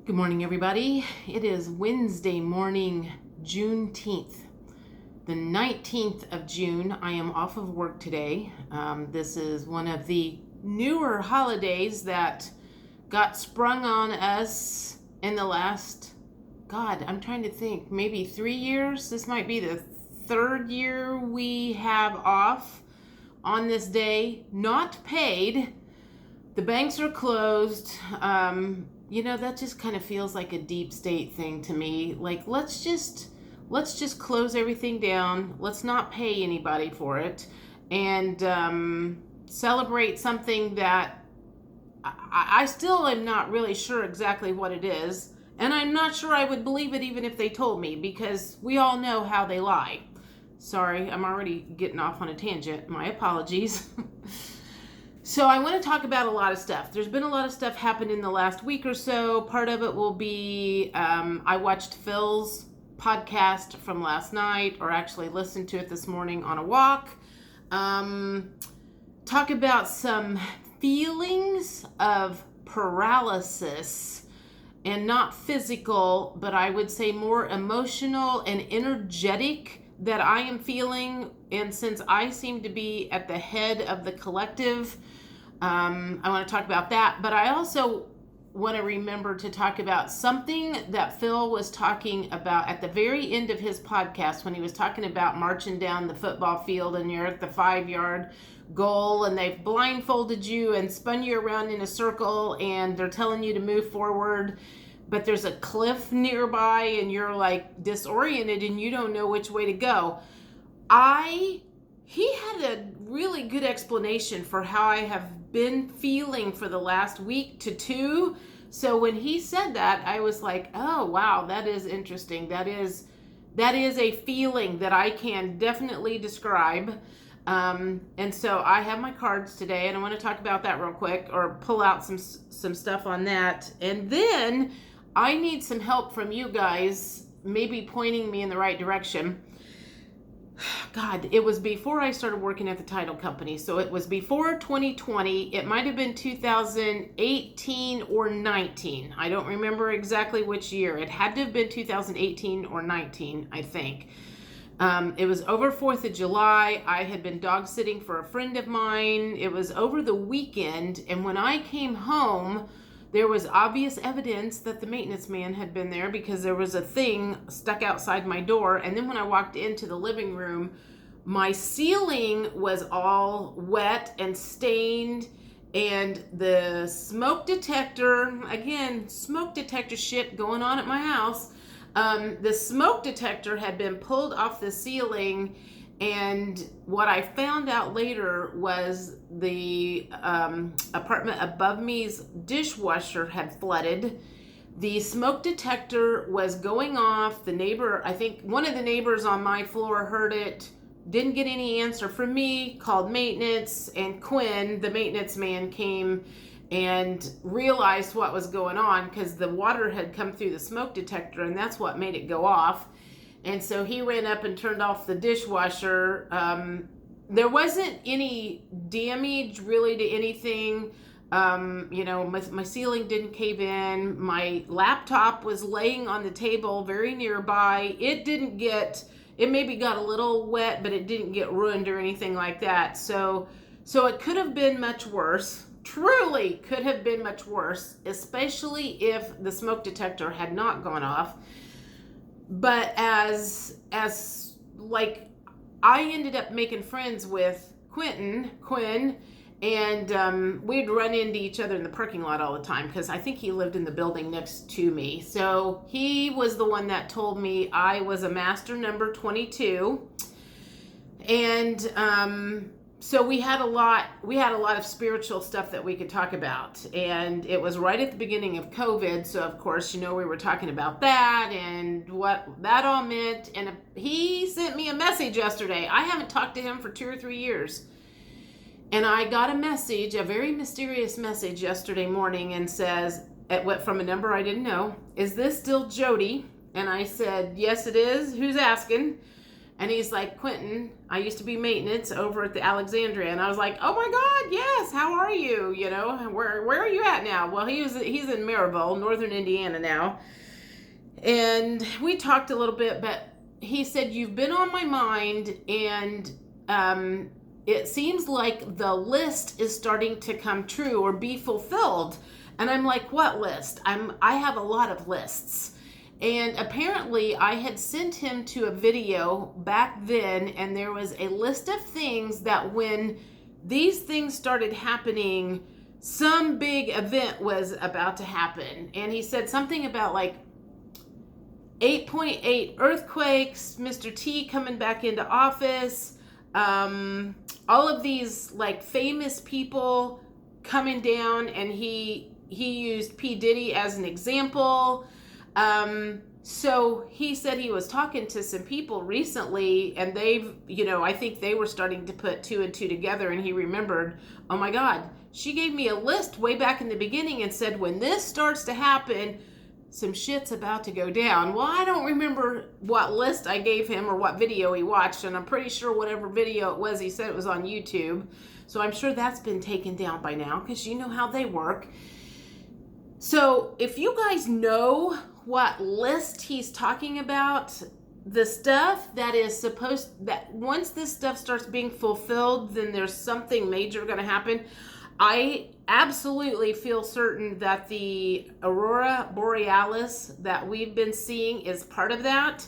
Good morning, everybody. It is Wednesday morning, Juneteenth, the 19th of June. I am off of work today. This is one of the newer holidays that got sprung on us in the last, I'm trying to think, maybe 3 years. This might be the third year we have off on this day, not paid. The banks are closed. That just kind of feels like a deep state thing to me. Like, let's just close everything down. Let's not pay anybody for it, and celebrate something that I still am not really sure exactly what it is, and I'm not sure I would believe it even if they told me, because we all know how they lie. Sorry, I'm already getting off on a tangent. My apologies. So I want to talk about a lot of stuff. There's been a lot of stuff happened in the last week or so. Part of it will be, I watched Phil's podcast from last night, or actually listened to it this morning on a walk. Talk about some feelings of paralysis, and not physical, but I would say more emotional and energetic that I am feeling. And since I seem to be at the head of the collective, I want to talk about that. But I also want to remember to talk about something that Phil was talking about at the very end of his podcast, when he was talking about marching down the football field and you're at the 5-yard goal and they've blindfolded you and spun you around in a circle and they're telling you to move forward, but there's a cliff nearby and you're like disoriented and you don't know which way to go. He had a really good explanation for how I have been feeling for the last week to 2. So when he said that, I was like, oh wow, that is interesting. That is a feeling that I can definitely describe. And so I have my cards today, and I want to talk about that real quick, or pull out some stuff on that. And then I need some help from you guys, maybe pointing me in the right direction. God, it was before I started working at the title company. So it was before 2020. It might have been 2018 or 19. I don't remember exactly which year. It had to have been 2018 or 19, I think. It was over 4th of July. I had been dog sitting for a friend of mine. It was over the weekend. And when I came home, there was obvious evidence that the maintenance man had been there, because there was a thing stuck outside my door. And then when I walked into the living room, my ceiling was all wet and stained, and the smoke detector, again, smoke detector shit going on at my house. The smoke detector had been pulled off the ceiling, and what I found out later was the apartment above me's dishwasher had flooded. The smoke detector was going off. The neighbor, I think one of the neighbors on my floor heard it, didn't get any answer from me, called maintenance, and Quinn, the maintenance man, came and realized what was going on, because the water had come through the smoke detector, and that's what made it go off. And so he ran up and turned off the dishwasher. There wasn't any damage really to anything. My ceiling didn't cave in. My laptop was laying on the table very nearby. It maybe got a little wet, but it didn't get ruined or anything like that. So it could have been much worse. Truly could have been much worse, especially if the smoke detector had not gone off. But as I ended up making friends with Quinn, and we'd run into each other in the parking lot all the time, because I think he lived in the building next to me. So he was the one that told me I was a master number 22. And so we had a lot of spiritual stuff that we could talk about, and it was right at the beginning of COVID. So of course, we were talking about that and what that all meant. And he sent me a message yesterday. I haven't talked to him for 2 or 3 years. And I got a message, a very mysterious message yesterday morning, and says, from a number I didn't know, "Is this still Jody?" And I said, "Yes, it is. Who's asking?" And he's like, Quentin, I used to be maintenance over at the Alexandria. And I was like, oh my God, yes, how are you? You know, where are you at now? Well, he's in Maryville, northern Indiana now. And we talked a little bit, but he said, you've been on my mind, and it seems like the list is starting to come true or be fulfilled. And I'm like, what list? I have a lot of lists. And apparently I had sent him to a video back then, and there was a list of things that when these things started happening, some big event was about to happen. And he said something about like 8.8 earthquakes, Mr. T coming back into office, all of these like famous people coming down, and he used P. Diddy as an example. So he said he was talking to some people recently, and they've, you know, I think they were starting to put two and two together, and he remembered, oh my God, she gave me a list way back in the beginning and said, when this starts to happen, some shit's about to go down. Well, I don't remember what list I gave him or what video he watched, and I'm pretty sure whatever video it was, he said it was on YouTube. So I'm sure that's been taken down by now, because you know how they work. So if you guys know what list he's talking about, the stuff that is that once this stuff starts being fulfilled, then there's something major going to happen. I absolutely feel certain that the aurora borealis that we've been seeing is part of that.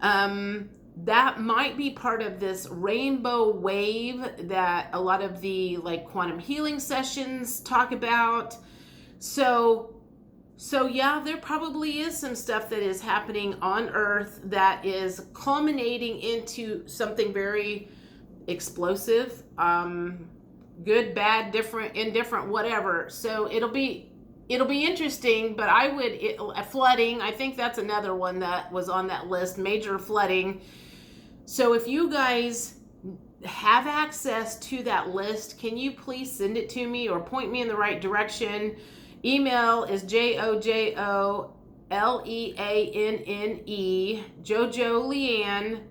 That might be part of this rainbow wave that a lot of the like quantum healing sessions talk about. So yeah, there probably is some stuff that is happening on Earth that is culminating into something very explosive, good, bad, different, indifferent, whatever. So it'll be interesting, but flooding, I think that's another one that was on that list, major flooding. So if you guys have access to that list, can you please send it to me or point me in the right direction? Email is JojoLeanne, JojoLeanne,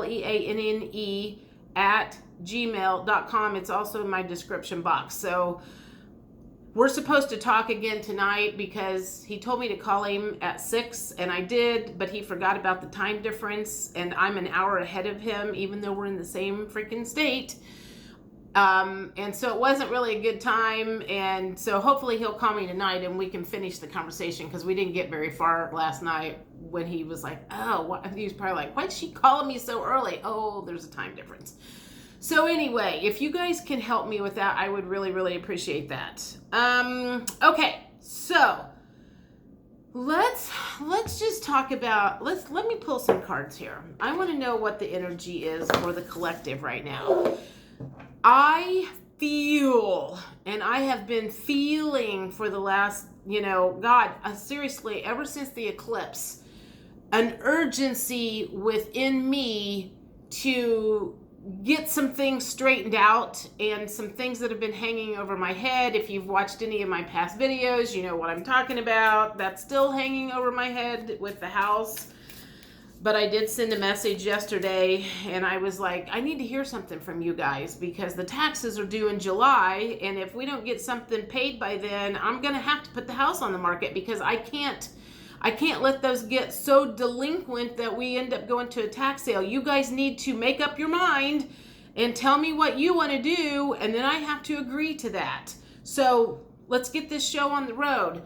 JojoLeanne at gmail.com. It's also in my description box. So we're supposed to talk again tonight because he told me to call him at 6, and I did, but he forgot about the time difference, and I'm an hour ahead of him, even though we're in the same freaking state. And so it wasn't really a good time, and so hopefully he'll call me tonight and we can finish the conversation, because we didn't get very far last night when he was like, oh, he was probably like, why'd she call me so early? Oh, there's a time difference. So anyway, if you guys can help me with that, I would really, really appreciate that. Okay, so let's just talk about, let me pull some cards here. I want to know what the energy is for the collective right now. I feel, and I have been feeling for the last, seriously, ever since the eclipse, an urgency within me to get some things straightened out, and some things that have been hanging over my head. If you've watched any of my past videos, you know what I'm talking about. That's still hanging over my head with the house. But I did send a message yesterday, and I was like, I need to hear something from you guys, because the taxes are due in July, and if we don't get something paid by then, I'm going to have to put the house on the market, because I can't let those get so delinquent that we end up going to a tax sale. You guys need to make up your mind and tell me what you want to do, and then I have to agree to that. So let's get this show on the road.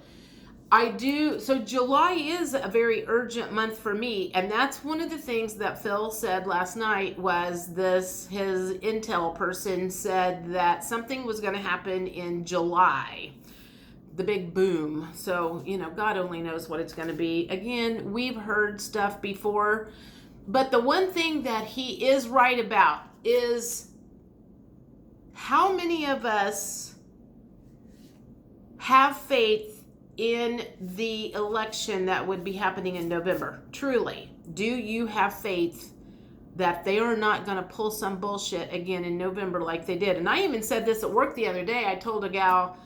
So July is a very urgent month for me, and that's one of the things that Phil said last night was his intel person said that something was going to happen in July. The big boom. So, God only knows what it's going to be. Again, we've heard stuff before, but the one thing that he is right about is how many of us have faith in the election that would be happening in November. Truly, do you have faith that they are not going to pull some bullshit again in November like they did? And I even said this at work the other day. I told a gal,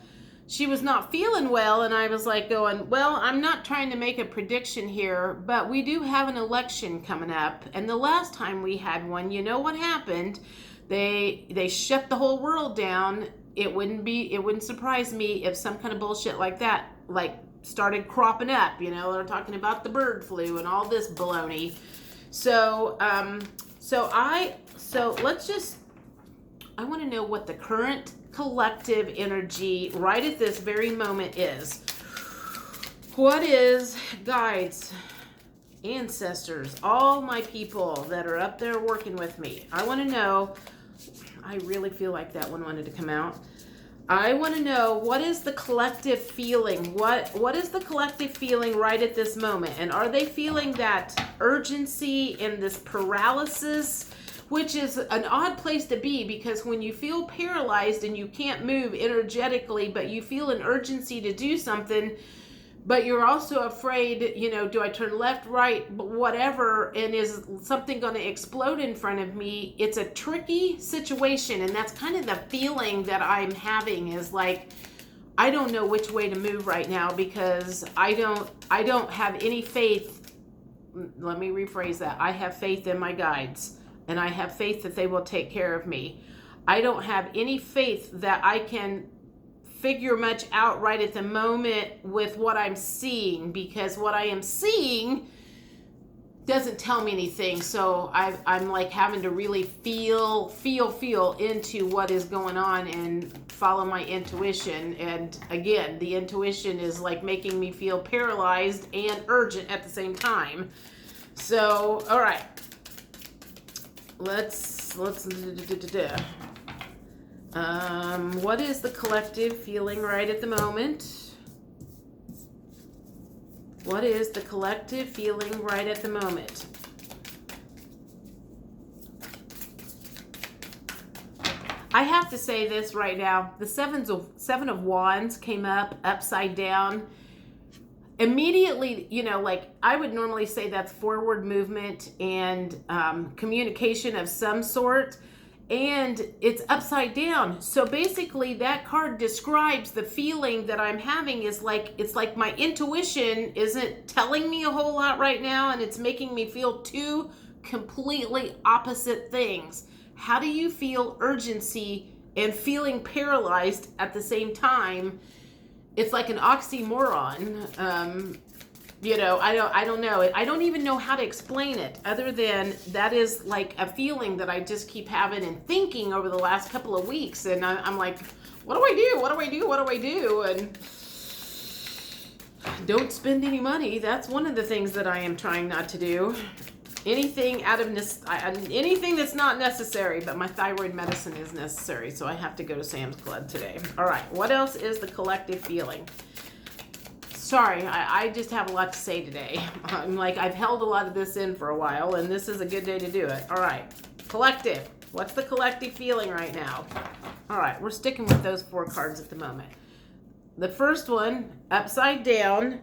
she was not feeling well, and I was like going, well, I'm not trying to make a prediction here, but we do have an election coming up, and the last time we had one, you know what happened? They shut the whole world down. It wouldn't surprise me if some kind of bullshit like that started cropping up. They're talking about the bird flu and all this baloney. So I want to know what the current collective energy right at this very moment is. What is, guides, ancestors, all my people that are up there working with me? I want to know. I really feel like that one wanted to come out. I want to know, what is the collective feeling? What is the collective feeling right at this moment? And are they feeling that urgency and this paralysis? Which is an odd place to be, because when you feel paralyzed and you can't move energetically, but you feel an urgency to do something, but you're also afraid, do I turn left, right, whatever, and is something going to explode in front of me? It's a tricky situation, and that's kind of the feeling that I'm having, is like, I don't know which way to move right now, because I don't have any faith. Let me rephrase that. I have faith in my guides. And I have faith that they will take care of me. I don't have any faith that I can figure much out right at the moment with what I'm seeing, because what I am seeing doesn't tell me anything. So I'm like having to really feel into what is going on and follow my intuition. And again, the intuition is like making me feel paralyzed and urgent at the same time. So, all right. Let's what is the collective feeling right at the moment? What is the collective feeling right at the moment? I have to say this right now. The Seven of Wands came up upside down. Immediately, I would normally say that's forward movement and communication of some sort, and it's upside down. So basically that card describes the feeling that I'm having. It's like my intuition isn't telling me a whole lot right now, and it's making me feel two completely opposite things. How do you feel urgency and feeling paralyzed at the same time? It's like an oxymoron. I don't know. I don't even know how to explain it, other than that is like a feeling that I just keep having and thinking over the last couple of weeks. And I'm like, what do I do? What do I do? What do I do? And don't spend any money. That's one of the things that I am trying not to do. Anything anything that's not necessary, but my thyroid medicine is necessary, so I have to go to Sam's Club today. All right, what else is the collective feeling? Sorry, I just have a lot to say today. I've held a lot of this in for a while, and this is a good day to do it. All right, collective. What's the collective feeling right now? All right, we're sticking with those 4 cards at the moment. The first one, upside down,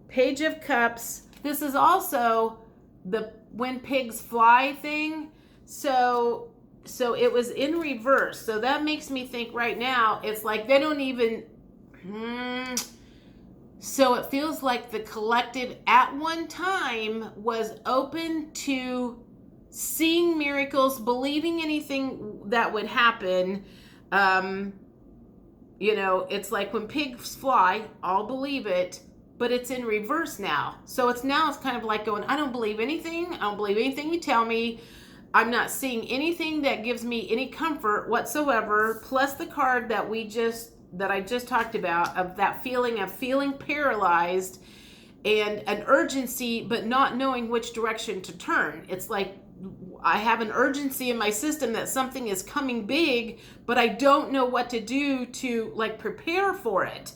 Page of Cups. This is also the When Pigs Fly thing. So it was in reverse. So that makes me think right now, it's like they don't even... So it feels like the collective at one time was open to seeing miracles, believing anything that would happen. It's like when pigs fly, I'll believe it. But it's in reverse now. So it's kind of like going, I don't believe anything. I don't believe anything you tell me. I'm not seeing anything that gives me any comfort whatsoever. Plus the card that I just talked about, of that feeling of feeling paralyzed and an urgency, but not knowing which direction to turn. It's like I have an urgency in my system that something is coming big, but I don't know what to do to prepare for it.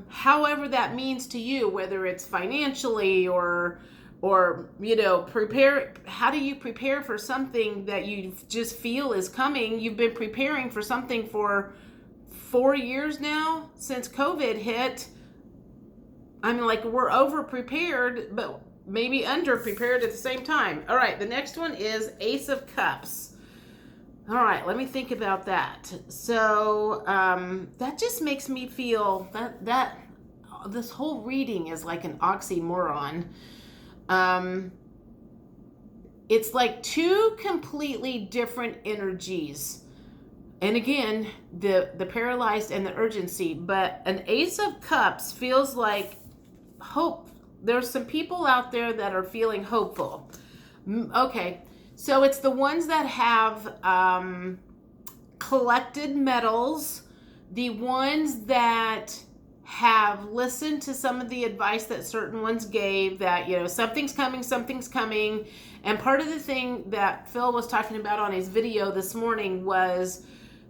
However that means to you, whether it's financially or prepare. How do you prepare for something that you just feel is coming? You've been preparing for something for 4 years now since COVID hit. We're over prepared, but maybe under prepared at the same time. All right, the next one is Ace of Cups. All right, let me think about that. So that just makes me feel that this whole reading is like an oxymoron. It's like two completely different energies. And again, the paralyzed and the urgency, but an Ace of Cups feels like hope. There's some people out there that are feeling hopeful. Okay, so it's the ones that have collected medals, the ones that have listened to some of the advice that certain ones gave, that, you know, something's coming. And part of the thing that Phil was talking about on his video this morning was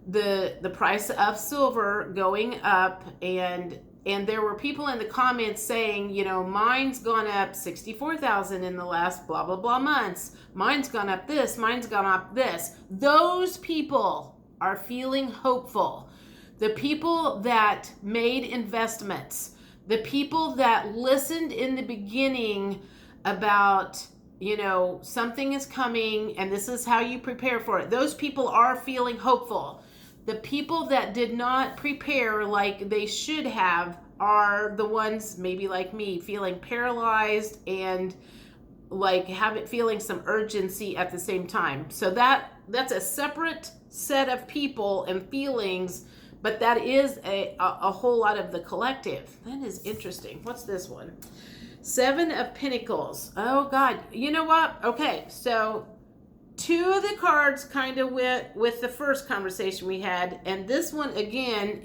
the price of silver going up, and there were people in the comments saying, you know, mine's gone up 64,000 in the last blah blah blah months. Mine's gone up this, mine's gone up this. Those people are feeling hopeful. The people that made investments, the people that listened in the beginning about, you know, something is coming and this is how you prepare for it. Those people are feeling hopeful. The people that did not prepare like they should have are the ones, maybe like me, feeling paralyzed and like feeling some urgency at the same time. So that's a separate set of people and feelings, but that is a whole lot of the collective. That is interesting. What's this one? 7 of Pentacles. Oh God, you know what? Okay, so 2 of the cards kind of went with the first conversation we had, and this one again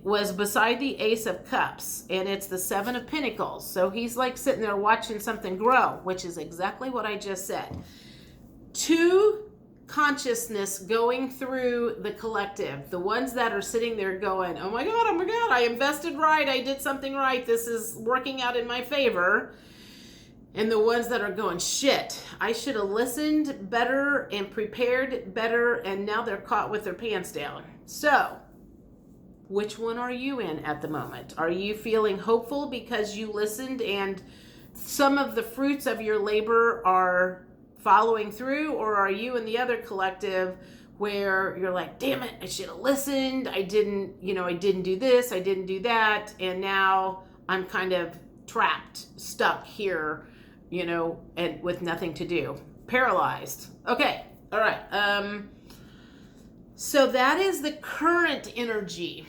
was beside the Ace of Cups, and it's the 7 of Pentacles. So he's like sitting there watching something grow, which is exactly what I just said. 2 consciousness going through the collective, the ones that are sitting there going, oh my God, I invested right, I did something right, this is working out in my favor. And the ones that are going, shit, I should have listened better and prepared better, and now they're caught with their pants down. So, which one are you in at the moment? Are you feeling hopeful because you listened and some of the fruits of your labor are following through, or are you in the other collective where you're like, damn it, I should have listened, I didn't do this, I didn't do that, and now I'm kind of trapped, stuck here, you know, and with nothing to do, paralyzed. Okay, all right. So that is the current energy.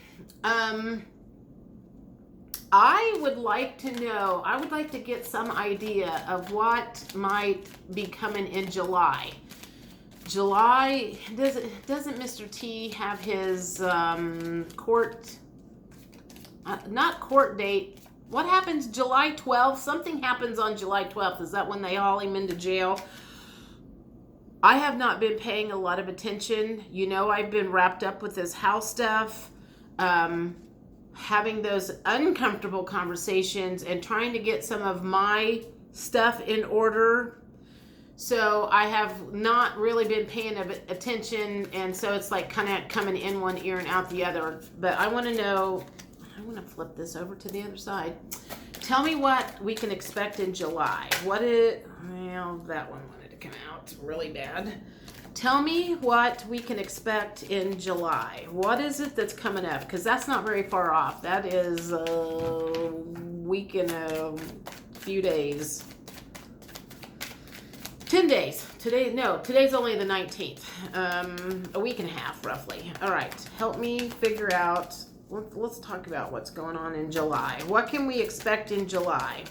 I would like to know, I would like to get some idea of what might be coming in July. July, doesn't Mr. T have his court, not court date, what happens July 12th? Something happens on July 12th. Is that when they haul him into jail? I have not been paying a lot of attention. You know, I've been wrapped up with this house stuff, having those uncomfortable conversations and trying to get some of my stuff in order. So I have not really been paying attention, and so it's like kind of coming in one ear and out the other. But I want to know, I want to flip this over to the other side. Tell me what we can expect in July. Well, that one wanted to come out really bad. Tell me what we can expect in July. What is it that's coming up? Because that's not very far off. That is a week and a few days. 10 days. Today's only the 19th. A week and a half, roughly. All right. Help me figure out. Let's talk about what's going on in July. What can we expect in July?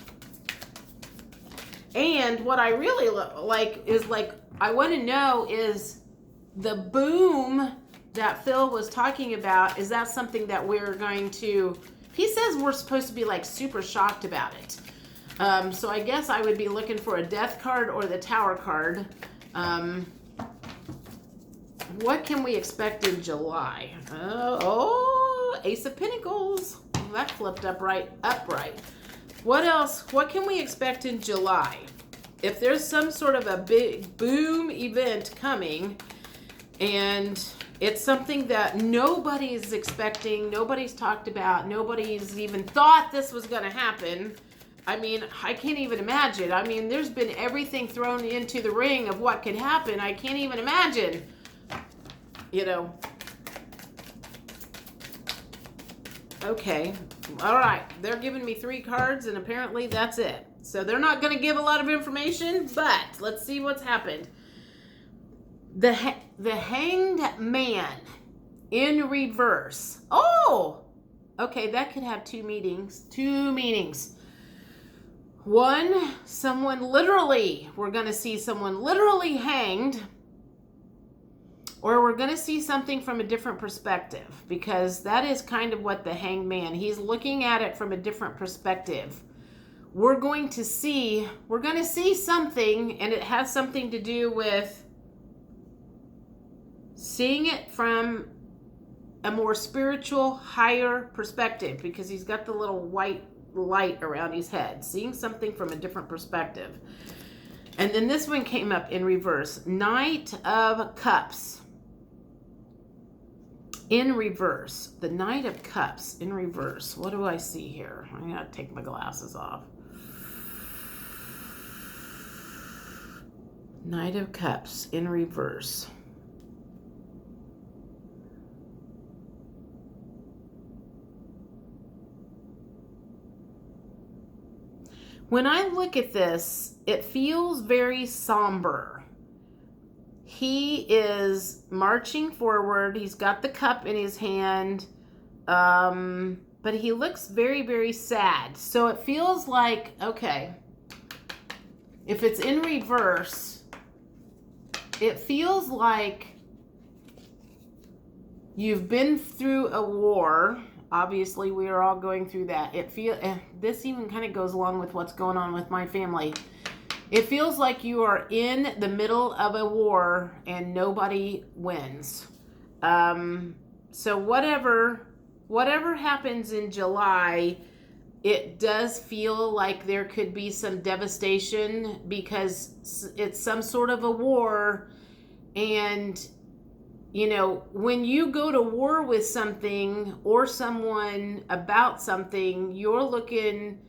And what I really like is, like, I want to know is the boom that Phil was talking about, is that something that we're going to, he says we're supposed to be like super shocked about it. So I guess I would be looking for a death card or the Tower card. What can we expect in July? Ace of Pentacles. That flipped upright. What else? What can we expect in July? If there's some sort of a big boom event coming, and it's something that nobody's expecting, nobody's talked about, nobody's even thought this was going to happen. I mean, I can't even imagine. I mean, there's been everything thrown into the ring of what could happen. I can't even imagine. you know. Okay. All right. They're giving me 3 cards, and apparently that's it. So they're not going to give a lot of information, but let's see what's happened. The Hanged Man in reverse. Oh! Okay, that could have 2 meanings. 2 meanings. One, someone literally, we're going to see someone literally hanged, or we're going to see something from a different perspective, because that is kind of what the Hanged Man, he's looking at it from a different perspective. We're going to see something, and it has something to do with seeing it from a more spiritual, higher perspective, because he's got the little white light around his head, seeing something from a different perspective. And then this one came up in reverse. Knight of Cups in reverse. The Knight of Cups in reverse. What do I see here? I gotta take my glasses off. Knight of Cups in reverse. When I look at this, it feels very somber. He is marching forward. He's got the cup in his hand, but he looks very, very sad. So it feels like, okay, if it's in reverse, it feels like you've been through a war. Obviously, we are all going through that. This even kind of goes along with what's going on with my family. It feels like you are in the middle of a war and nobody wins. So whatever happens in July, it does feel like there could be some devastation, because it's some sort of a war. And you know, when you go to war with something or someone about something, you're looking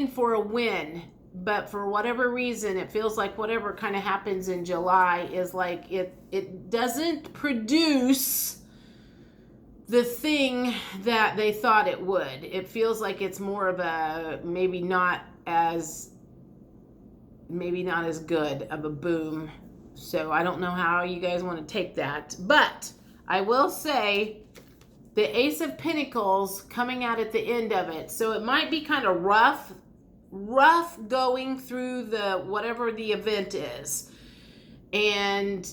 for a win. But for whatever reason, it feels like whatever kind of happens in July is like it doesn't produce the thing that they thought it would. It feels like it's more of a maybe not as good of a boom. So I don't know how you guys want to take that. But I will say the Ace of Pentacles coming out at the end of it. So it might be kind of rough going through the whatever the event is. And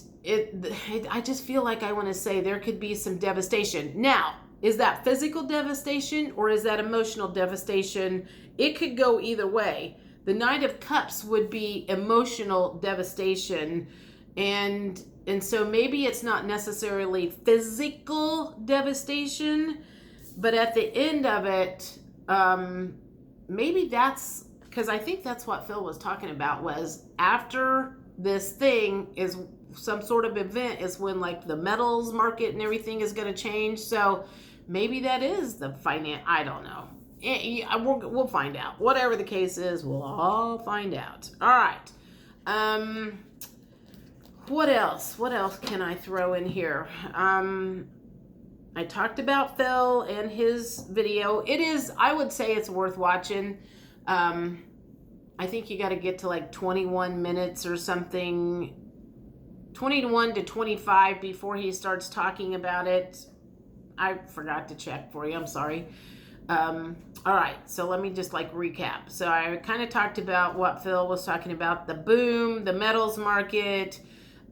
I just feel like I want to say there could be some devastation. Now, is that physical devastation or is that emotional devastation? It could go either way. The Knight of Cups would be emotional devastation. And so maybe it's not necessarily physical devastation, but at the end of it, maybe that's, because I think that's what Phil was talking about, was after this thing is some sort of event is when like the metals market and everything is going to change. So maybe that is the finance. I don't know. We'll find out. Whatever the case is, we'll all find out. All right. What else? What else can I throw in here? I talked about Phil and his video. I would say it's worth watching. I think you got to get to like 21 minutes or something, 21 to 25 before he starts talking about it. I forgot to check for you. I'm sorry. All right, so let me just like recap. So I kind of talked about what Phil was talking about, the boom, the metals market.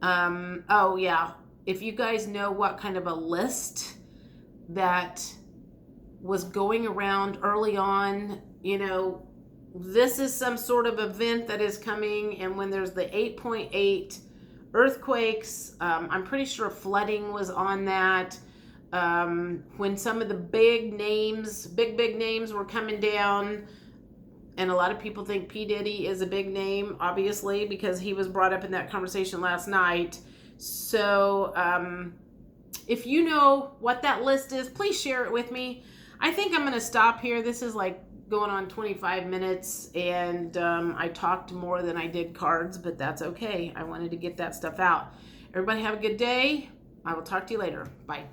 Oh yeah, if you guys know what kind of a list that was going around early on, you know, this is some sort of event that is coming. And when there's the 8.8 earthquakes, I'm pretty sure flooding was on that. When some of the big names were coming down, and a lot of people think P. Diddy is a big name, obviously, because he was brought up in that conversation last night. So, if you know what that list is, please share it with me. I think I'm going to stop here. This is like going on 25 minutes, and I talked more than I did cards, but that's okay. I wanted to get that stuff out. Everybody have a good day. I will talk to you later. Bye.